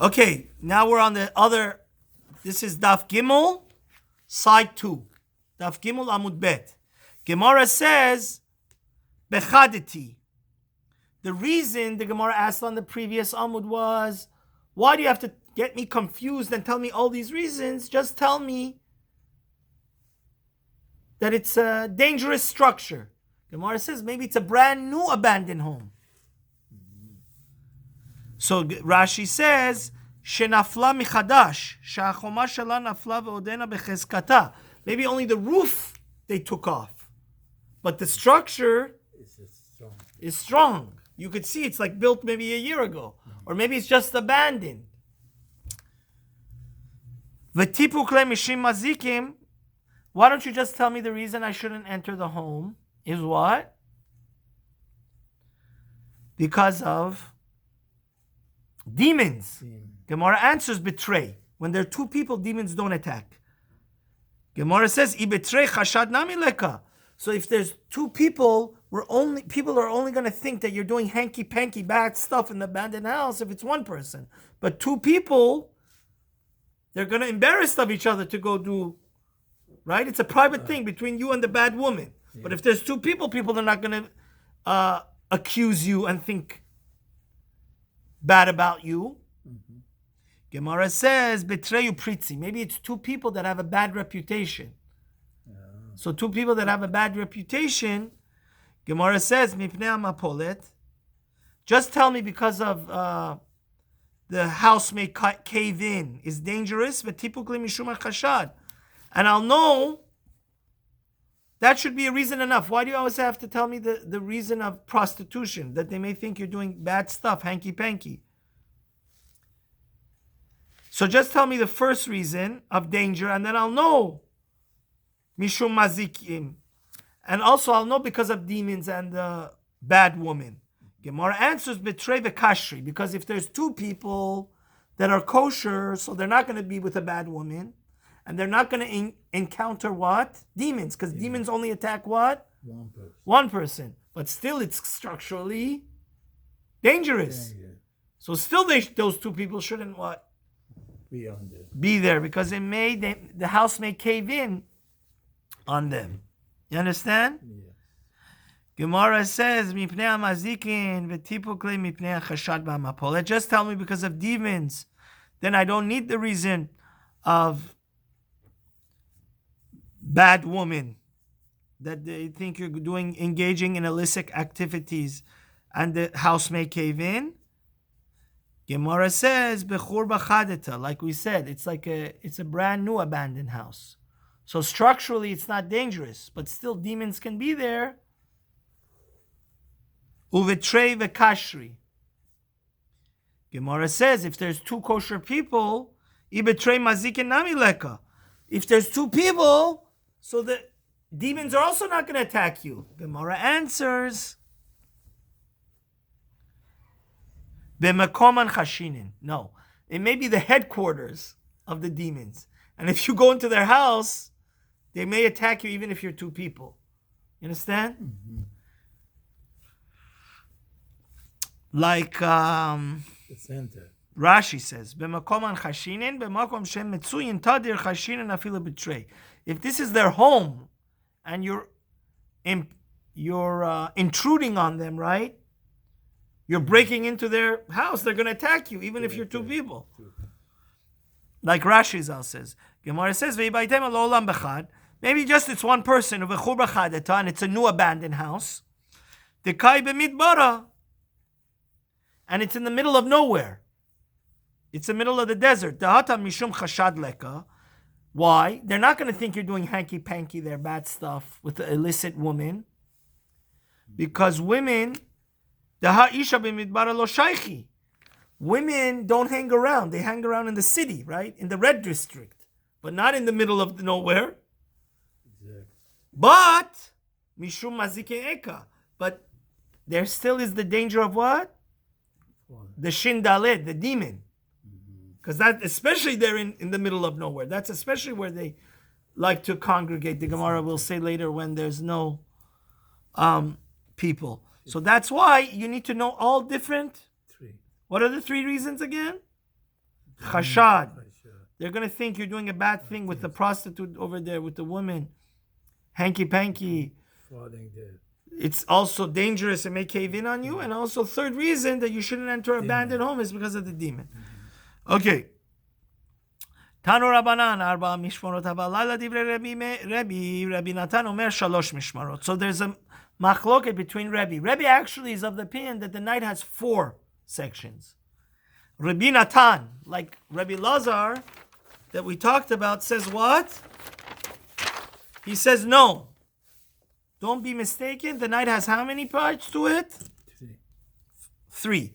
Okay, now we're on the other. This is Daf Gimel, side 2. Daf Gimel Amud Bet. Gemara says, Bechaditi. The reason the Gemara asked on the previous Amud was, why do you have to get me confused and tell me all these reasons? Just tell me that it's a dangerous structure. Gemara says maybe it's a brand new abandoned home. So Rashi says, "Shenafla michadash, shachoma shela nafla ve'odena becheskata." Maybe only the roof they took off, but the structure is strong. You could see it's like built maybe a year ago, or maybe it's just abandoned. V'tipukle mishim mazikim. Why don't you just tell me the reason I shouldn't enter the home is what? Because of demons. Gemara answers betray. When there are two people, demons don't attack. Gemara says, "I betray chashad nami leka." So if there's two people, people are only going to think that you're doing hanky-panky bad stuff in the abandoned house if it's one person. But two people, they're going to embarrass of each other to go do, right? It's a private thing between you and the bad woman. Yeah. But if there's two people are not going to accuse you and think bad about you. Mm-hmm. Gemara says, "Betreyu pritzi." Maybe it's two people that have a bad reputation. So two people that have a bad reputation, Gemara says, "Mipnei amapolet." Just tell me because of the house may cave in is dangerous. V'tipukli mishum chashad, and I'll know. That should be a reason enough. Why do you always have to tell me the reason of prostitution? That they may think you're doing bad stuff, hanky-panky. So just tell me the first reason of danger, and then I'll know. Mishum mazikim. And also I'll know because of demons and the bad woman. Gemara answers, betray the kashri. Because if there's two people that are kosher, so they're not going to be with a bad woman. And they're not going to encounter what? Demons. Because demons only attack what? One person. But still it's structurally dangerous. So still those two people shouldn't what? Be there. Because the house may cave in on them. You understand? Yes. Gemara says, "Mipnei amazikin v'tipukle mipnei chashad b'amapolet." Just tell me because of demons. Then I don't need the reason of bad woman that they think you're engaging in illicit activities and the house may cave in. Gemara says, "Bechur b'chadeta." Like we said, it's a brand new abandoned house. So structurally it's not dangerous, but still demons can be there. Uvetrei v'kashri. Gemara says if there's two kosher people, ibetrei mazikin nami leka. If there's two people, so the demons are also not going to attack you. Gemara answers, b'makoman chashinin. No, it may be the headquarters of the demons. And if you go into their house, they may attack you even if you're two people. You understand? Mm-hmm. Like the center. Rashi says, "B'makom chashinin, b'makom shem metzuyin tadir chashinin afilu betray." If this is their home, and you're intruding on them, right? You're breaking into their house. They're going to attack you, even if you're two people. Like Rashi Zal says, Gemara says, "V'ibaitem al'olam bechad." Maybe just it's one person of a chur b'chadeta, and it's a new abandoned house. Dekai b'midbara. And it's in the middle of nowhere. It's the middle of the desert. Dahata mishum chashad leka. Why? They're not going to think you're doing hanky-panky, their bad stuff with the illicit woman. Because women, daha isha b'midbara lo shaychi. Women don't hang around. They hang around in the city, right? In the red district. But not in the middle of nowhere. Exactly. But, mishum mazike eka. But there still is the danger of what? The shin dalet, the demon. Because that, especially they're in the middle of nowhere. That's especially where they like to congregate. The Gemara will say later when there's no people. So that's why you need to know all different. What are the three reasons again? Chashad. They're going to think you're doing a bad thing with the prostitute over there, with the woman. Hanky-panky. It's also dangerous and may cave in on you. And also, third reason that you shouldn't enter an abandoned home is because of the demon. Okay. Tanu Rabbanan, Arba Mishmarot Havalayla Divrei Rabbi Natan Omer Shalosh Mishmarot. So there's a machloket between Rabbi. Rabbi actually is of the opinion that the night has 4 sections. Rabbi Natan, like Rabbi Lazar, that we talked about, says what? He says no. Don't be mistaken. The night has how many parts to it? 3.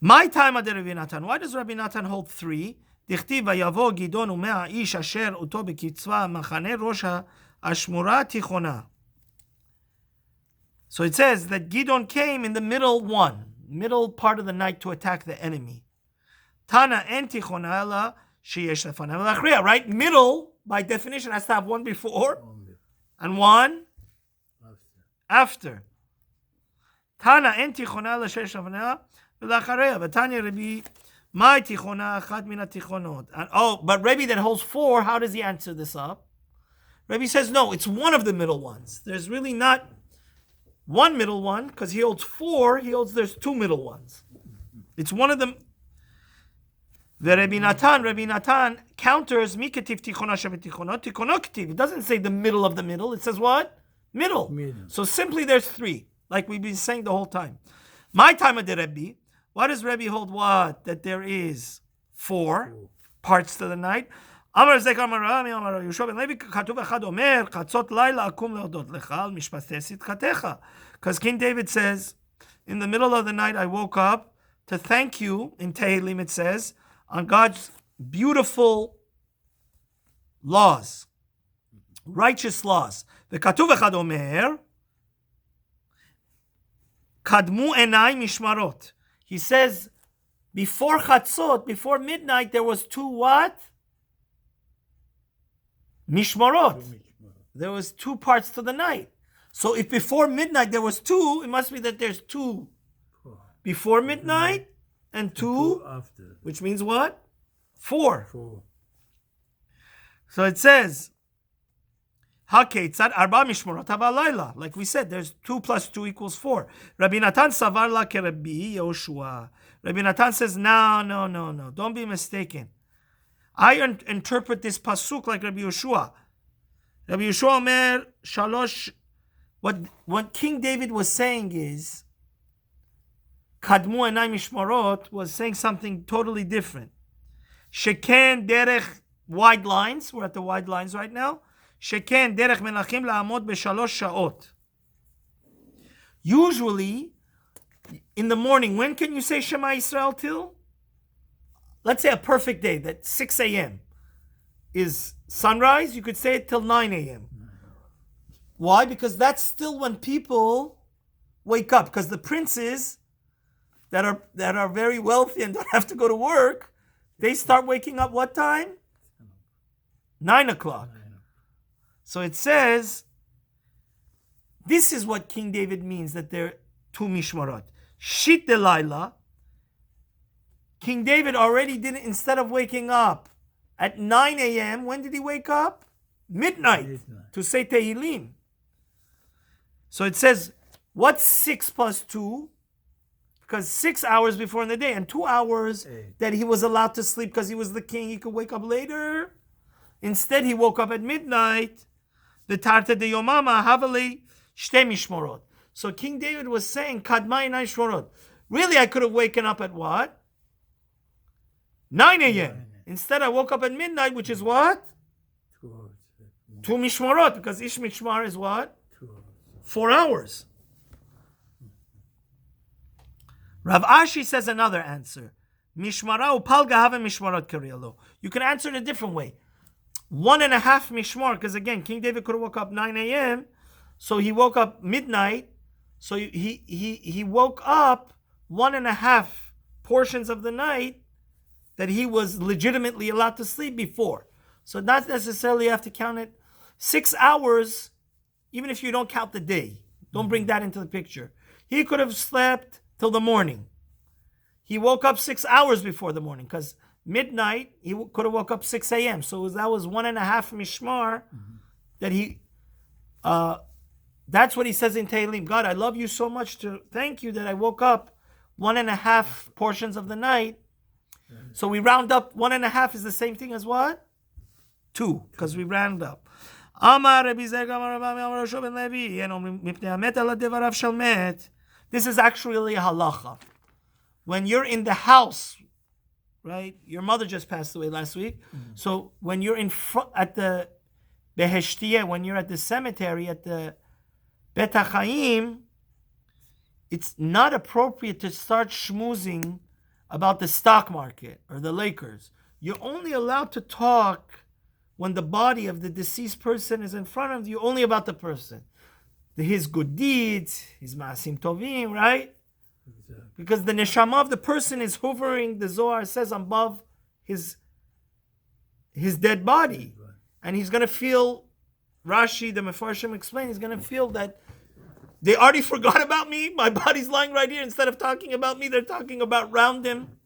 My time at Rabbi Natan. Why does Rabbi Natan hold 3? דכתיב ויבוא גדעון ומאה איש אשר אותו בקצבה מחנה ראש השמורה התיכונה. So it says that Gidon came in the middle part of the night to attack the enemy. Tana en tichona ela sheyesh lefanav l'achriya. Right? Middle, by definition, has to have one before and one after. Tana en tichona ela sheyesh lefanav l'achriya. V'tanya Rabbi my tichona achat min tichonot. But Rabbi that holds 4, how does he answer this up? Rabbi says no, it's one of the middle ones. There's really not one middle one, because he holds 4, there's 2 middle ones. It's one of them. The Rabbi Natan counters miketiv tichona shebetichonot tichonoktiv. It doesn't say the middle of the middle. It says what? Middle. So simply there's 3, like we've been saying the whole time. My time of the Rabbi. Why does Rabbi hold what? That there is 4 parts to the night. Amar Zek Amar Rami Amar Yeshua ben Levi Katuv Echad Omer Chatzot Laila Akum Leodot Lecha Al Mishpatei Sitchatecha. Because King David says, in the middle of the night I woke up to thank you. In Tehillim it says, on God's beautiful laws, righteous laws. V'Katuv Echad Omer Kadmu Enai Mishmarot. He says, before Chatzot, before midnight, there was 2 what? Mishmarot. There was 2 parts to the night. So if before midnight there was 2, it must be that there's 2 before midnight and 2 after. Which means what? 4. So it says, HaKeitzad arba mishmarot havalayla. Like we said, there's 2 plus 2 equals 4. Rabbi Natan savar la keRabbi Yoshua. Rabbi Natan says, no. Don't be mistaken. I interpret this pasuk like Rabbi Yeshua. Rabbi Yeshua Omer Shalosh. What King David was saying is, Kadmu Enai Mishmarot was saying something totally different. Sheken derech wide lines. We're at the wide lines right now. Sheken derech melachim la'amod b'shalosh shaot. Usually, in the morning, when can you say Shema Yisrael till? Let's say a perfect day, that 6 a.m. is sunrise, you could say it till 9 a.m. Why? Because that's still when people wake up. Because the princes that are very wealthy and don't have to go to work, they start waking up what time? 9 o'clock. So it says, this is what King David means, that there are 2 mishmarot. Shit Delilah, King David already did it. Instead of waking up at 9 a.m., when did he wake up? Midnight. To say Tehillim. So it says, what's 6 plus 2? Because 6 hours before in the day, and 2 hours that he was allowed to sleep because he was the king, he could wake up later. Instead, he woke up at midnight. The Tarta de Yomama, Havali, Shte Mishmorot. So King David was saying, Kadmai Nai Shmorot. Really, I could have waken up at what? 9 a.m. Instead, I woke up at midnight, which is what? 2 Mishmorot, because Ish Mishmar is what? 4 hours. Rav Ashi says another answer. Mishmara upalga have mishmarot kariyalo. You can answer it a different way. 1.5 mishmar, because again, King David could have woke up 9 a.m., so he woke up midnight, so he woke up 1.5 portions of the night that he was legitimately allowed to sleep before. So not necessarily you have to count it. 6 hours, even if you don't count the day. Don't bring that into the picture. He could have slept till the morning. he woke up 6 hours before the morning, because midnight, he could have woke up 6 a.m. So that was 1.5 mishmar that he, that's what he says in Tehillim. God, I love you so much to thank you that I woke up 1.5 portions of the night. So we round up 1.5 is the same thing as what? 2, because we round up. This is actually a halacha. When you're in the house, right? Your mother just passed away last week. So when you're in front at the Beheshtiya, when you're at the cemetery, at the Bet HaChaim, it's not appropriate to start schmoozing about the stock market or the Lakers. You're only allowed to talk when the body of the deceased person is in front of you, only about the person. His good deeds, his ma'asim tovim, right? Exactly. Because the neshama of the person is hovering, the Zohar says, above his dead body. Right. And he's going to feel, Rashi, the Mefarshim explain, he's going to feel that they already forgot about me. My body's lying right here. Instead of talking about me, they're talking about round him.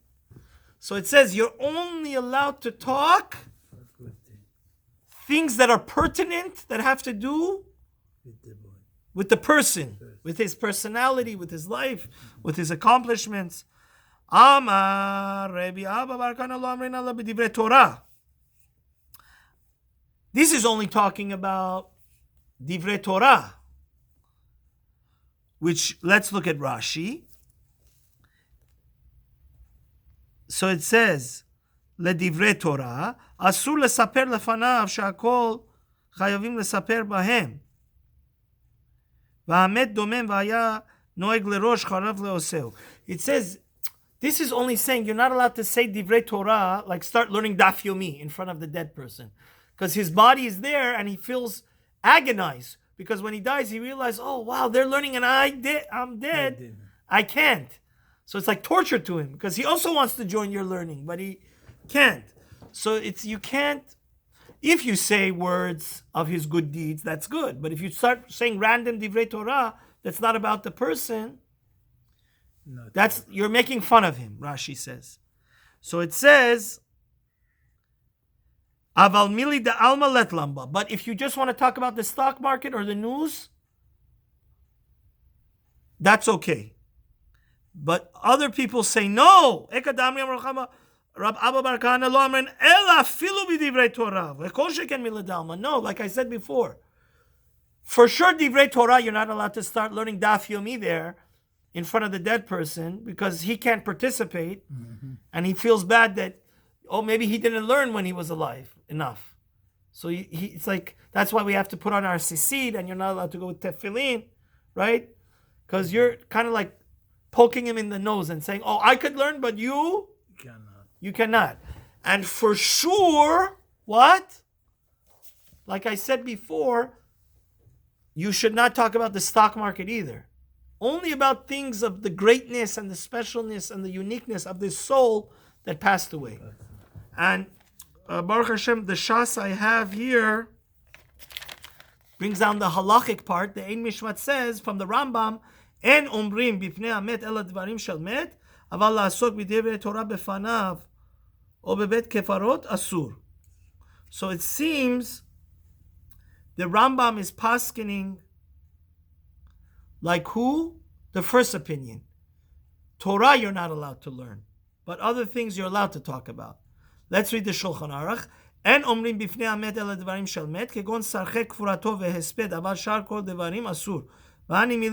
So it says you're only allowed to talk things that are pertinent, that have to do with the person, with his personality, with his life, with his accomplishments. Amar Rabbi Abba bar Kana lo amrin ala b'divrei Torah. This is only talking about divrei Torah, which, let's look at Rashi. So it says, לדיברי תורה, אסור לספר לפניו שהכל חייבים לספר בהם. והאמת דומם והיה נוהג לראש חרב לעושהו. It says, this is only saying you're not allowed to say divrei Torah, like start learning Daf Yomi in front of the dead person. Because his body is there and he feels agonized. Because when he dies, he realizes, oh wow, they're learning and I'm dead. I can't. So it's like torture to him because he also wants to join your learning, but he can't. So you can't. If you say words of his good deeds, that's good. But if you start saying random divrei Torah, that's not about the person. You're making fun of him. Rashi says. So it says, Aval mili de alma let lamba. But if you just want to talk about the stock market or the news, that's okay. But other people say no. Rab Abba bar Kana lo amrin ela filu b'divrei Torah. V'kol sheken mila d'alma. No, like I said before, for sure divrei Torah you're not allowed to start learning Daf Yomi there in front of the dead person because he can't participate and he feels bad that maybe he didn't learn when he was alive enough. So it's like that's why we have to put on our sisid and you're not allowed to go with tefillin, right? Because you're kind of like poking him in the nose and saying, I could learn, but you cannot. And for sure, what? Like I said before, you should not talk about the stock market either. Only about things of the greatness and the specialness and the uniqueness of this soul that passed away. And Baruch Hashem, the Shas I have here brings down the halachic part. The Ein Mishmat says from the Rambam, En omrim bifnei hamet ela dvarim shel met, aval la'asok b'divrei Torah befanav o bebet kefarot asur. So it seems the Rambam is paskening like who? The first opinion. Torah you're not allowed to learn, but other things you're allowed to talk about. Let's read the Shulchan Aruch. En omrim bifnei hamet ela dvarim shel met, kegon sarche kfurato vehesped, aval shar kol dvarim asur. So actually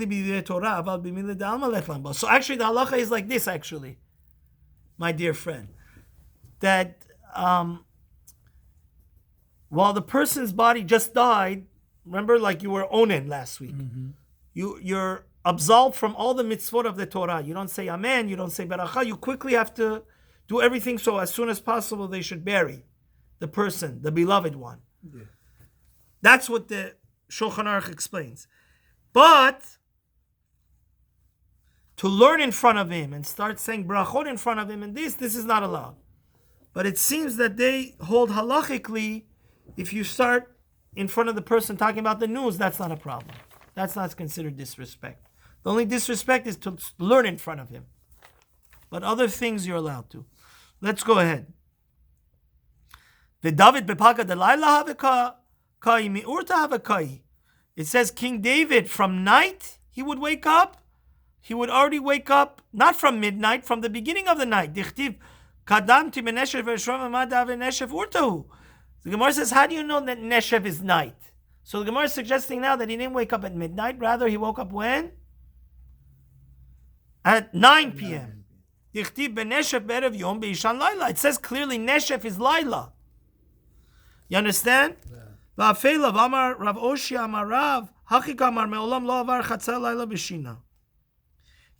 the halacha is like this, actually, my dear friend, that while the person's body just died, remember like you were onen last week, you're absolved from all the mitzvot of the Torah. You don't say amen, you don't say beracha, you quickly have to do everything so as soon as possible they should bury the person, the beloved one. Yeah. That's what the Shulchan Aruch explains. But to learn in front of him and start saying brachot in front of him and this is not allowed. But it seems that they hold halachically, if you start in front of the person talking about the news, that's not a problem. That's not considered disrespect. The only disrespect is to learn in front of him. but other things you're allowed to. Let's go ahead. The David bepaga delayla haveka kai miurta havekai. It says King David from night he would wake up. He would already wake up not from midnight, from the beginning of the night. Dichtiv kadamti beneshev v'shram amada v'neshev urtahu. The Gemara says, how do you know that neshev is night? So the Gemara is suggesting now that he didn't wake up at midnight. Rather, he woke up when? At 9 p.m. Dichtiv beneshev berev yom be'ishan laila. It says clearly neshev is laila. You understand? Va'afelav amar Rav Oshia amar Rav hachik amar me'olam lo avar chatzar laila b'shina.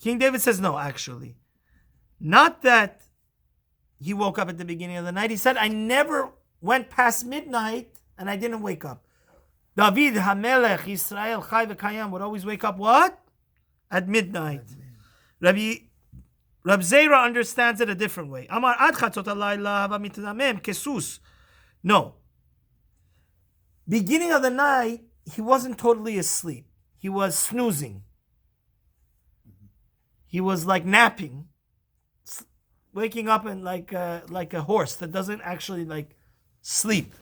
King David says no, actually. Not that he woke up at the beginning of the night. He said, I never went past midnight and I didn't wake up. David HaMelech Yisrael Chai V'Kayam would always wake up what? At midnight. Rab Zera understands it a different way. Amar ad chatzot halayla hava mitnamem kesus. No. Beginning of the night, he wasn't totally asleep. He was snoozing. He was like napping, waking up and like a horse that doesn't actually like sleep.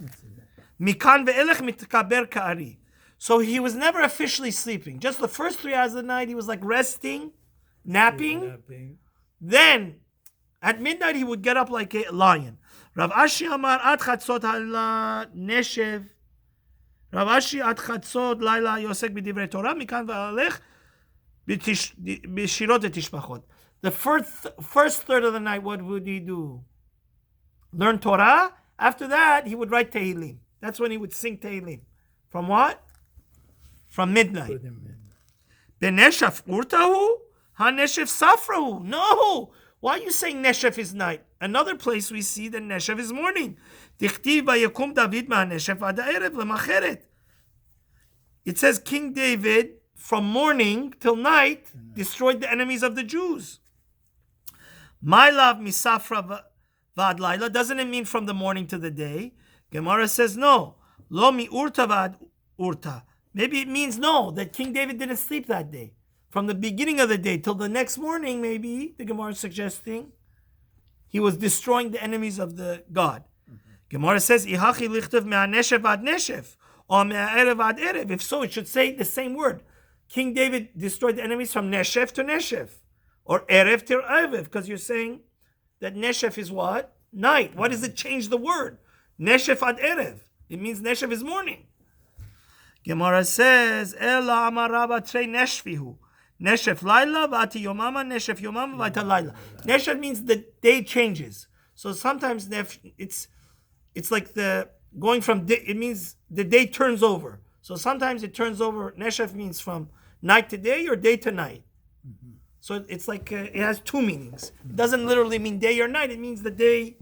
Mikan ve'elech mitkaber ka'ari. So he was never officially sleeping. Just the first 3 hours of the night, he was like resting, napping. Then, at midnight, he would get up like a lion. Rav Ashi amar ad chatzot hala neshev. Rav Ashi ad chatzot laila yosek b'divrei Torah. Mikan ve'elech b'shirot v'tishbachot. The first third of the night, what would he do? Learn Torah. After that, he would write Tehillim. That's when he would sing Tehillim. From what? From midnight. Beneshaf urtahu, haneshef safrahu. No. Why are you saying Neshef is night? Another place we see that Neshef is morning. Dichtiv vayakum David ma'aneshef ad ha'erev lemacheret. It says King David, from morning till night, destroyed the enemies of the Jews. My love misafra vad laila. Doesn't it mean from the morning to the day? Gemara says no. Lo mi urta vad urta. Maybe it means no, that King David didn't sleep that day. From the beginning of the day till the next morning, maybe, the Gemara is suggesting, he was destroying the enemies of the God. Gemara says, Ihachi lichtev me'aneshev ad neshev, or me'erev ad erev. If so, it should say the same word. King David destroyed the enemies from neshev to neshev, or erev to erev, because you're saying that neshev is what? Night. Why does it change the word? Neshev ad erev. It means neshev is morning. Gemara says, Ela amar Rabba trei neshvihu. Neshef laila v'ati yomama, neshef yomama v'ata laila. Neshef means the day changes. So sometimes it's like the going from day, it means the day turns over. So sometimes it turns over. Neshef means from night to day or day to night. So it's like it has two meanings. It doesn't literally mean day or night. It means the day,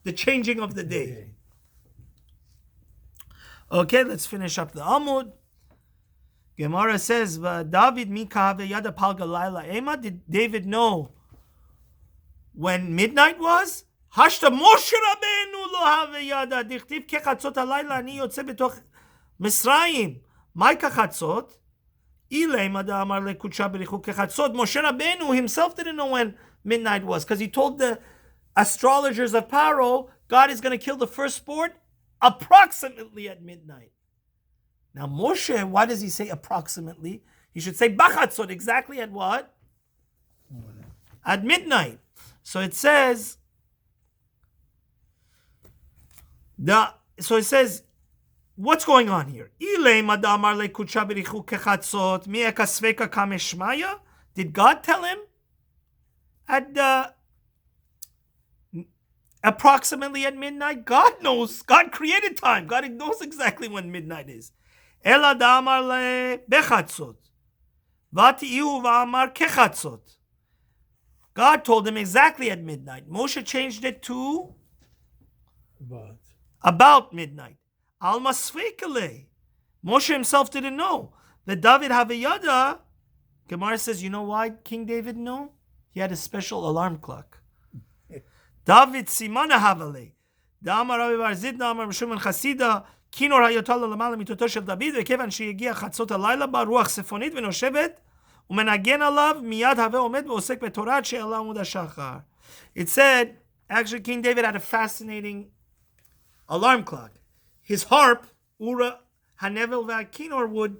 the changing of the day. Okay, let's finish up the Amud. Gemara says, David Mika yada palga laila ema. Did David know when midnight was? Hashta Moshe Rabbeinu lo have yada dichtiv kechatzot halayla ani yotze betoch Misraim. Mai kachatzot? Ilay mada amar lekutsha berichu kechatzot. Moshe Rabbeinu himself didn't know when midnight was because he told the astrologers of Paro, God is going to kill the firstborn approximately at midnight. Now Moshe, why does he say approximately? He should say bachatzot, exactly at what? At midnight. So it says, what's going on here? Did God tell him at approximately at midnight? God knows. God created time. God knows exactly when midnight is. God told him exactly at midnight. Moshe changed it to about midnight. Alma Sveikale. Moshe himself didn't know. The David Havayada, Gemara says, you know why King David knew? He had a special alarm clock. David Simana Havale. Damar Ravi Barzidna Amar Shuman Chasida. Kinor Hayotala Lamala Mitoto Shel David. Vekevan Sheyegia Chatzot Halayla Ba Ruach Sefonit Venoshevet ומנגן עליו מיד הווה עומד ועוסק בתורה שעלה עמוד השחר. It said, actually King David had a fascinating alarm clock. His harp, Ura Hanevel Vakinor, would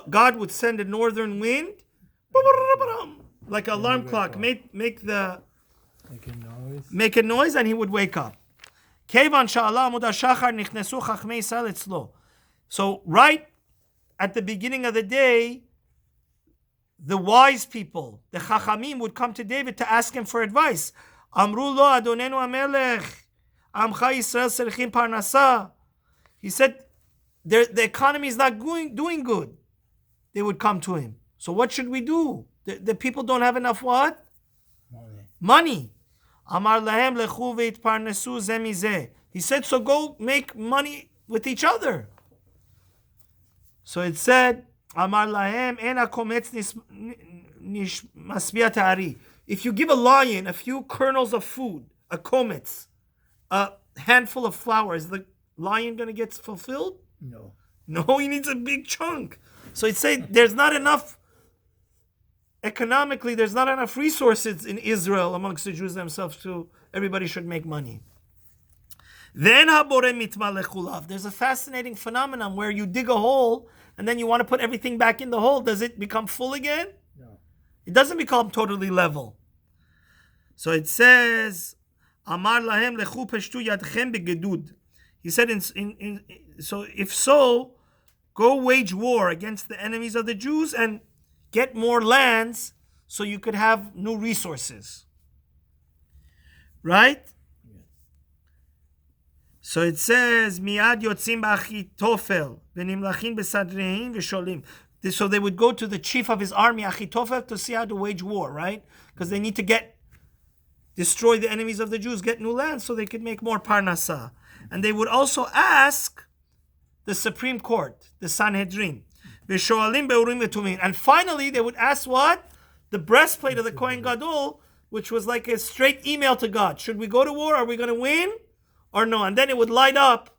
God would send a northern wind, like an alarm clock, make a noise, and he would wake up. So right at the beginning of the day, the wise people, the Chachamim, would come to David to ask him for advice. Amru lo Adonenu Amelech, Amcha Yisrael Serchim Parnasa. He said, the economy is not doing good. They would come to him. So what should we do? The people don't have enough what? Money. Amar lahem lechu veitparnesu ze mizeh. He said, so go make money with each other. So it said, Amar lahem en hakometz masbiat ha'ari. If you give a lion a few kernels of food, a kometz, a handful of flour, is the lion going to get fulfilled? No, he needs a big chunk. So it said there's not enough, economically, there's not enough resources in Israel amongst the Jews themselves to, everybody should make money. Then there's a fascinating phenomenon where you dig a hole and then you want to put everything back in the hole. Does it become full again? No. It doesn't become totally level. So it says, Amar lahem lechu peshtu yadchem begedud. He said, so if so, go wage war against the enemies of the Jews and get more lands so you could have new resources. Right? Yeah. So it says, Miad yotzim b'Achitofel, v'nimlachin b'sadreim v'sholim. So they would go to the chief of his army, Achitofel, to see how to wage war, right? Because they need to destroy the enemies of the Jews, get new lands so they could make more parnasa. And they would also ask the Supreme Court, the Sanhedrin. And finally, they would ask what? The breastplate of the Kohen Gadol, which was like a straight email to God. Should we go to war? Are we going to win? Or no? And then it would light up.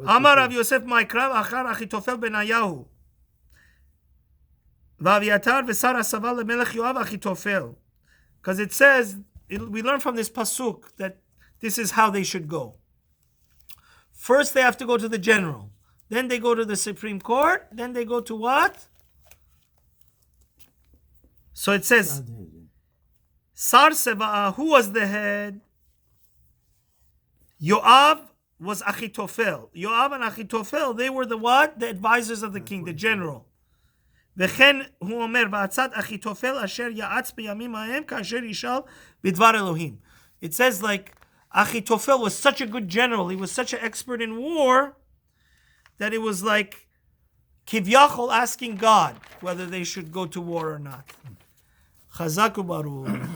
Amar Rav Yosef Maikrav Achar Achitofel Benayahu. V'Aviatar v'Sar Asava leMelech Yoav Achitofel. Because it says, we learn from this pasuk that this is how they should go. First, they have to go to the general. Then they go to the Supreme Court. Then they go to what? So it says, Sar Seva'a, who was the head? Yoav was Achitofel. Yoav and Achitofel, they were the what? The advisors of the king, the general. וכן הוא אומר, ועצת אחיתופל אשר יעץ בימים ההם כאשר ישאל בדבר אלוהים. It says like, Achitofel was such a good general, he was such an expert in war, that it was like Kivyachol asking God whether they should go to war or not. Chazak u'baruch.